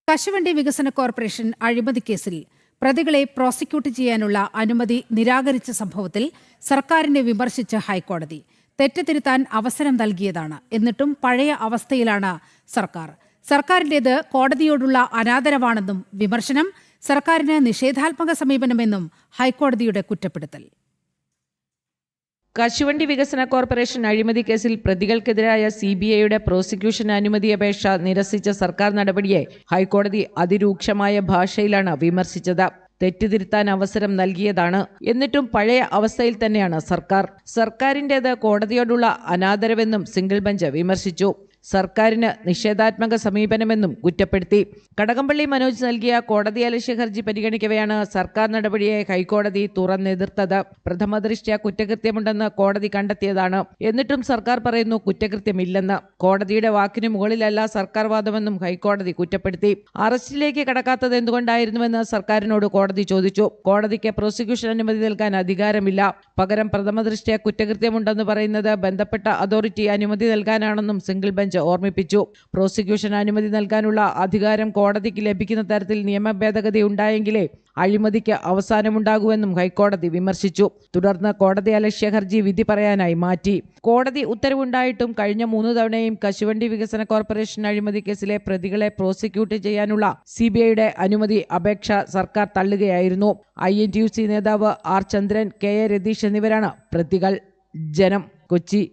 കശുവണ്ടി വികസന കോർപ്പറേഷൻ അഴിമതി കേസിൽ പ്രതികളെ പ്രോസിക്യൂട്ട് ചെയ്യാനുള്ള അനുമതി നിരാകരിച്ച സംഭവത്തിൽ സർക്കാരിനെ വിമർശിച്ച ഹൈക്കോടതി. തെറ്റ് തിരുത്താൻ അവസരം നൽകിയതാണ്, എന്നിട്ടും പഴയ അവസ്ഥയിലാണ് സർക്കാർ. സർക്കാരിന്റേത് കോടതിയോടുള്ള അനാദരവാണെന്നും വിമർശനം. സർക്കാരിന് നിഷേധാത്മക സമീപനമെന്നും ഹൈക്കോടതിയുടെ കുറ്റപ്പെടുത്തൽ. കശുവണ്ടി വികസന കോർപ്പറേഷൻ അഴിമതി കേസിൽ പ്രതികൾക്കെതിരായ CBIയുടെ പ്രോസിക്യൂഷൻ അനുമതി അപേക്ഷ നിരസിച്ച സർക്കാർ നടപടിയെ ഹൈക്കോടതി അതിരൂക്ഷമായ ഭാഷയിലാണ് വിമർശിച്ചത്. തെറ്റുതിരുത്താൻ അവസരം നൽകിയതാണ്, എന്നിട്ടും പഴയ അവസ്ഥയിൽ തന്നെയാണ് സർക്കാർ. സർക്കാരിന്റേത് കോടതിയോടുള്ള അനാദരവെന്നും സിംഗിൾ ബെഞ്ച് വിമർശിച്ചു. സർക്കാരിന് നിഷേധാത്മക സമീപനമെന്നും കുറ്റപ്പെടുത്തി. കടകംപള്ളി മനോജ് നൽകിയ കോടതിയലക്ഷ്യ ഹർജി പരിഗണിക്കവെയാണ് സർക്കാർ നടപടിയെ ഹൈക്കോടതി തുറന്നെതിർത്തത്. പ്രഥമദൃഷ്ട്യാ കുറ്റകൃത്യമുണ്ടെന്ന് കോടതി കണ്ടെത്തിയതാണ്, എന്നിട്ടും സർക്കാർ പറയുന്നു കുറ്റകൃത്യമില്ലെന്ന്. കോടതിയുടെ വാക്കിനു മുകളിലല്ല സർക്കാർ വാദമെന്നും ഹൈക്കോടതി കുറ്റപ്പെടുത്തി. അറസ്റ്റിലേക്ക് കടക്കാത്തത് എന്തുകൊണ്ടായിരുന്നുവെന്ന് സർക്കാരിനോട് കോടതി ചോദിച്ചു. കോടതിക്ക് പ്രോസിക്യൂഷൻ അനുമതി നൽകാൻ അധികാരമില്ല. പകരം പ്രഥമദൃഷ്ട്യാ കുറ്റകൃത്യമുണ്ടെന്ന് പറയുന്നത് ബന്ധപ്പെട്ട അതോറിറ്റി അനുമതി നൽകാനാണെന്നും സിംഗിൾ ബെഞ്ച് ഓർമ്മിപ്പിച്ചു. പ്രോസിക്യൂഷൻ അനുമതി നൽകാനുള്ള അധികാരം കോടതിക്ക് ലഭിക്കുന്ന തരത്തിൽ നിയമ ഭേദഗതി ഉണ്ടായെങ്കിലേ അഴിമതിക്ക് അവസാനമുണ്ടാകുമെന്നും ഹൈക്കോടതി വിമർശിച്ചു. തുടർന്ന് കോടതി അലക്ഷ്യ ഹർജി വിധി പറയാനായി മാറ്റി. കോടതി ഉത്തരവുണ്ടായിട്ടും കഴിഞ്ഞ 3 തവണയും കശുവണ്ടി വികസന കോർപ്പറേഷൻ അഴിമതി കേസിലെ പ്രതികളെ പ്രോസിക്യൂട്ട് ചെയ്യാനുള്ള CBIയുടെ അനുമതി അപേക്ഷ സർക്കാർ തള്ളുകയായിരുന്നു. INTUC നേതാവ് R ചന്ദ്രൻ, KA രതീഷ് എന്നിവരാണ് പ്രതികൾ. ജനം, കൊച്ചി.